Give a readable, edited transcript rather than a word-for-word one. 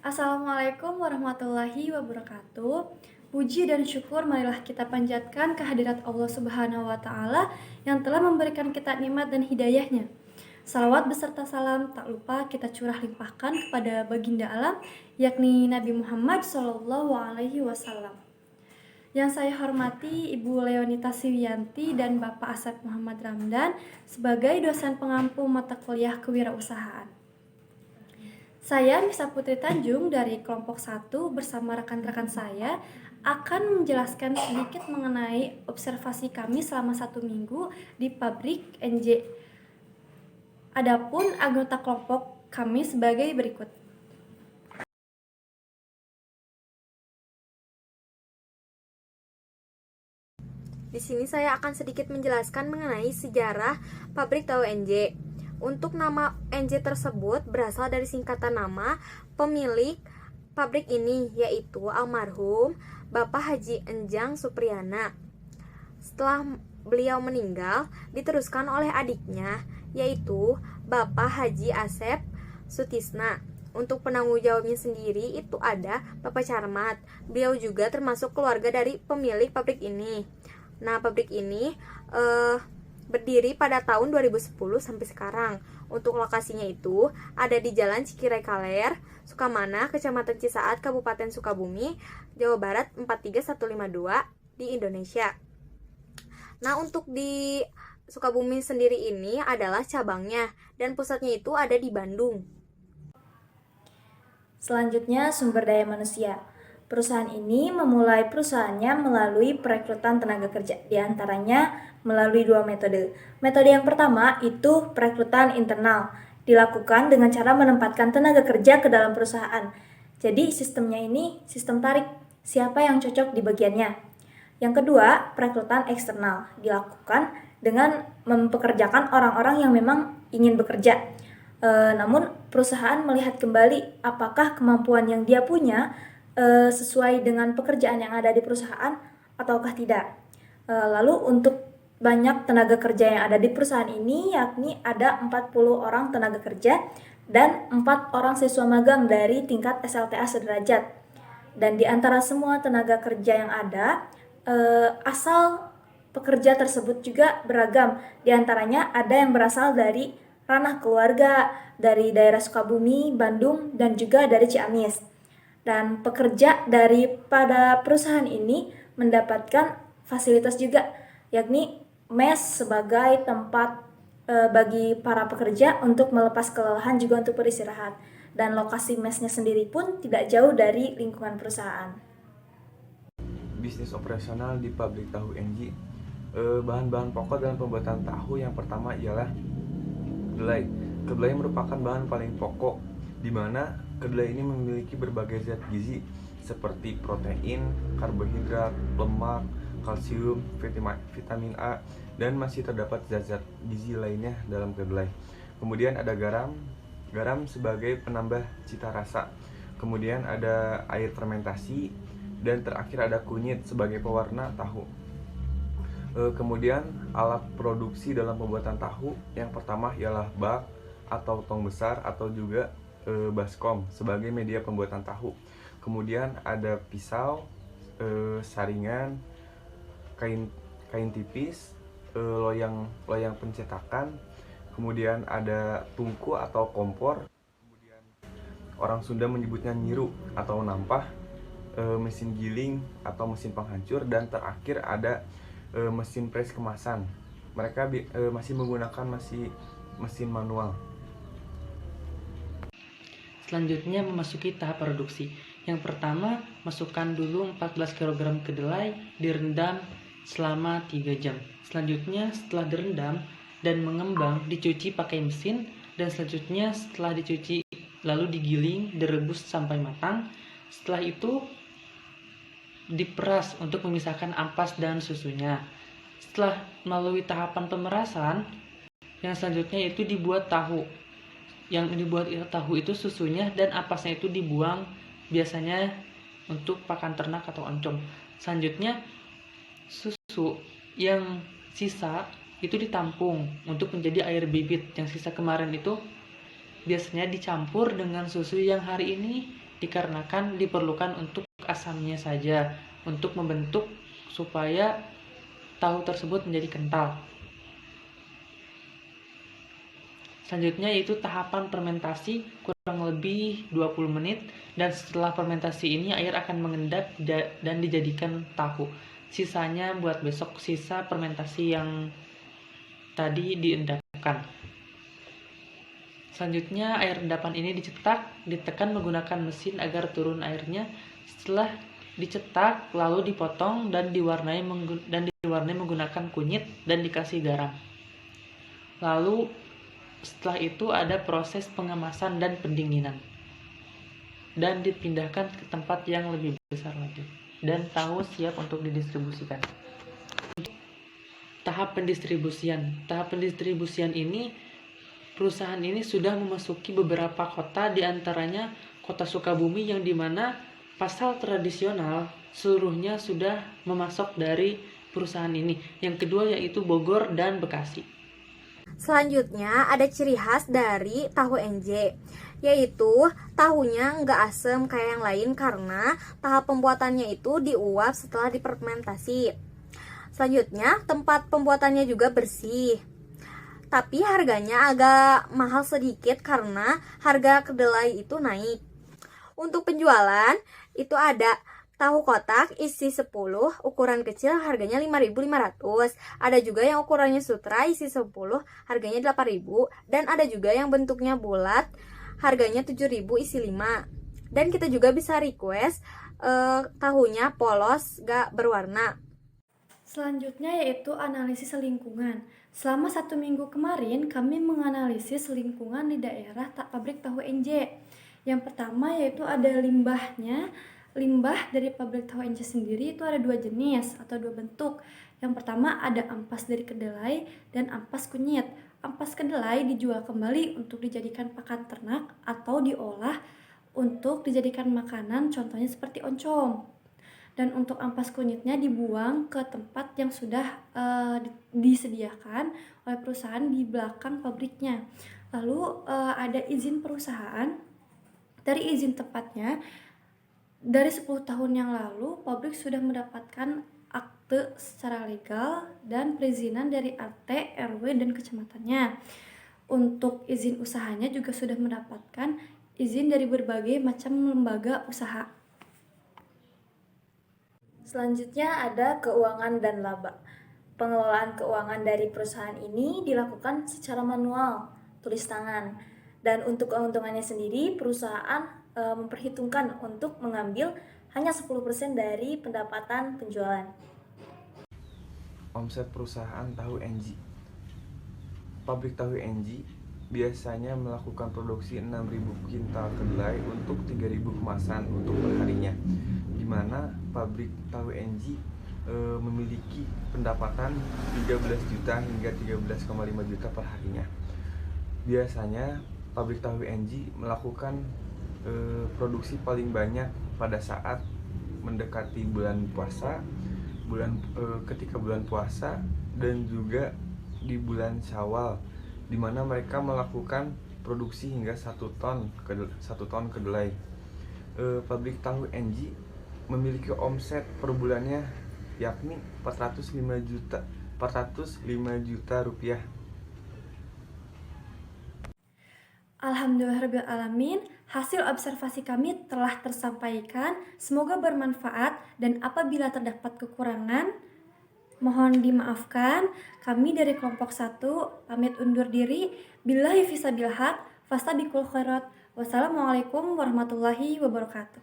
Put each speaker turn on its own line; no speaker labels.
Assalamualaikum warahmatullahi wabarakatuh. Puji dan syukur marilah kita panjatkan kehadirat Allah Subhanahu wa Ta'ala yang telah memberikan kita nikmat dan hidayahnya. Salawat beserta salam tak lupa kita curah limpahkan kepada baginda alam, yakni Nabi Muhammad SAW. Yang saya hormati Ibu Leonita Siwiyanti dan Bapak Asep Muhammad Ramdan sebagai dosen pengampu mata kuliah kewirausahaan. Saya Nisa Putri Tanjung dari kelompok 1 bersama rekan-rekan saya akan menjelaskan sedikit mengenai observasi kami selama 1 minggu di pabrik NJ. Adapun anggota kelompok kami sebagai berikut.
Di sini saya akan sedikit menjelaskan mengenai sejarah pabrik tahu NJ. Untuk nama NJ tersebut berasal dari singkatan nama pemilik pabrik ini, yaitu almarhum Bapak Haji Enjang Supriyana. Setelah beliau meninggal, diteruskan oleh adiknya, yaitu Bapak Haji Asep Sutisna. Untuk penanggung jawabnya sendiri itu ada Bapak Carmat. Beliau juga termasuk keluarga dari pemilik pabrik ini. Nah, pabrik ini berdiri pada tahun 2010 sampai sekarang. Untuk lokasinya itu ada di Jalan Cikirai Kaler, Sukamana, Kecamatan Cisaat, Kabupaten Sukabumi, Jawa Barat 43152 di Indonesia. Nah, untuk di Sukabumi sendiri ini adalah cabangnya dan pusatnya itu ada di Bandung.
Selanjutnya, sumber daya manusia. Perusahaan ini memulai perusahaannya melalui perekrutan tenaga kerja, diantaranya melalui 2 metode. Metode yang pertama itu perekrutan internal, dilakukan dengan cara menempatkan tenaga kerja ke dalam perusahaan. Jadi sistemnya ini sistem tarik, siapa yang cocok di bagiannya. Yang kedua, perekrutan eksternal, dilakukan dengan mempekerjakan orang-orang yang memang ingin bekerja. Namun perusahaan melihat kembali apakah kemampuan yang dia punya sesuai dengan pekerjaan yang ada di perusahaan ataukah tidak. Lalu untuk banyak tenaga kerja yang ada di perusahaan ini, yakni ada 40 orang tenaga kerja dan 4 orang siswa magang dari tingkat SLTA sederajat. Dan di antara semua tenaga kerja yang ada, asal pekerja tersebut juga beragam. Di antaranya ada yang berasal dari ranah keluarga, dari daerah Sukabumi, Bandung, dan juga dari Ciamis. Dan pekerja daripada perusahaan ini mendapatkan fasilitas juga, yakni mes sebagai tempat bagi para pekerja untuk melepas kelelahan juga untuk beristirahat. Dan lokasi mesnya sendiri pun tidak jauh dari lingkungan perusahaan.
Bisnis operasional di pabrik tahu NJ. Bahan-bahan pokok dalam pembuatan tahu yang pertama ialah kedelai. Kedelai merupakan bahan paling pokok, di mana kedelai ini memiliki berbagai zat gizi seperti protein, karbohidrat, lemak, kalsium, vitamin A, dan masih terdapat zat-zat gizi lainnya dalam kedelai. Kemudian ada garam sebagai penambah cita rasa. Kemudian ada air fermentasi, dan terakhir ada kunyit sebagai pewarna tahu. Kemudian alat produksi dalam pembuatan tahu yang pertama ialah bak atau tong besar atau juga baskom sebagai media pembuatan tahu. Kemudian ada pisau, saringan, kain tipis, loyang pencetakan. Kemudian ada tungku atau kompor. Kemudian orang Sunda menyebutnya nyiru atau nampah, mesin giling atau mesin penghancur, dan terakhir ada mesin pres kemasan. Mereka masih menggunakan mesin manual.
Selanjutnya memasuki tahap produksi. Yang pertama, masukkan dulu 14 kg kedelai, direndam selama 3 jam. Selanjutnya setelah direndam dan mengembang, dicuci pakai mesin, dan selanjutnya setelah dicuci lalu digiling, direbus sampai matang. Setelah itu diperas untuk memisahkan ampas dan susunya. Setelah melalui tahapan pemerasan, yang selanjutnya itu dibuat tahu. Yang dibuat tahu itu susunya dan ampasnya itu dibuang, biasanya untuk pakan ternak atau oncom. Selanjutnya susu yang sisa itu ditampung untuk menjadi air bibit. Yang sisa kemarin itu biasanya dicampur dengan susu yang hari ini dikarenakan diperlukan untuk asamnya saja untuk membentuk supaya tahu tersebut menjadi kental. Selanjutnya yaitu tahapan fermentasi kurang lebih 20 menit, dan setelah fermentasi ini air akan mengendap dan dijadikan tahu. Sisanya buat besok, sisa fermentasi yang tadi diendapkan. Selanjutnya air endapan ini dicetak, ditekan menggunakan mesin agar turun airnya. Setelah dicetak lalu dipotong dan diwarnai menggunakan kunyit dan dikasih garam. Lalu setelah itu ada proses pengemasan dan pendinginan dan dipindahkan ke tempat yang lebih besar lagi, dan tahu siap untuk didistribusikan. Tahap pendistribusian ini, perusahaan ini sudah memasuki beberapa kota, diantaranya kota Sukabumi, yang dimana pasar tradisional seluruhnya sudah memasok dari perusahaan ini. Yang kedua yaitu Bogor dan Bekasi.
Selanjutnya ada ciri khas dari tahu NJ, yaitu tahunya nggak asem kayak yang lain karena tahap pembuatannya itu diuap setelah difermentasi. Selanjutnya tempat pembuatannya juga bersih, tapi harganya agak mahal sedikit karena harga kedelai itu naik. Untuk penjualan itu ada tahu kotak isi 10, ukuran kecil harganya 5.500. Ada juga yang ukurannya sutra isi 10, harganya 8.000. Dan ada juga yang bentuknya bulat, harganya 7.000 isi 5. Dan kita juga bisa request tahunya polos gak berwarna.
Selanjutnya yaitu analisis lingkungan. Selama 1 minggu kemarin kami menganalisis lingkungan di daerah pabrik tahu NJ. Yang pertama yaitu ada limbahnya. Limbah dari pabrik tahu NJ sendiri itu ada 2 jenis atau 2 bentuk. Yang pertama ada ampas dari kedelai dan ampas kunyit. Ampas kedelai dijual kembali untuk dijadikan pakan ternak atau diolah untuk dijadikan makanan, contohnya seperti oncom. Dan untuk ampas kunyitnya dibuang ke tempat yang sudah disediakan oleh perusahaan di belakang pabriknya. Lalu ada izin perusahaan. Dari izin tempatnya, dari 10 tahun yang lalu, pabrik sudah mendapatkan akte secara legal dan perizinan dari RT, RW, dan kecamatannya. Untuk izin usahanya juga sudah mendapatkan izin dari berbagai macam lembaga usaha.
Selanjutnya ada keuangan dan laba. Pengelolaan keuangan dari perusahaan ini dilakukan secara manual, tulis tangan. Dan untuk keuntungannya sendiri, perusahaan memperhitungkan untuk mengambil hanya 10% dari pendapatan penjualan.
Omset perusahaan tahu NJ. Pabrik tahu NJ biasanya melakukan produksi 6.000 kintal kedelai untuk 3.000 kemasan untuk perharinya, di mana pabrik tahu NJ memiliki pendapatan 13 juta hingga 13,5 juta per harinya. Biasanya pabrik tahu NJ melakukan produksi paling banyak pada saat mendekati bulan puasa, ketika bulan puasa, dan juga di bulan Syawal, di mana mereka melakukan produksi hingga 1 ton kedelai. Pabrik tahu NJ memiliki omset per bulannya yakni 405 juta rupiah.
Alhamdulillahirrahmanirrahim, hasil observasi kami telah tersampaikan. Semoga bermanfaat, dan apabila terdapat kekurangan mohon dimaafkan. Kami dari kelompok 1 pamit undur diri. Billahi fisabilillah, fastabiqul khairat. Wassalamualaikum warahmatullahi wabarakatuh.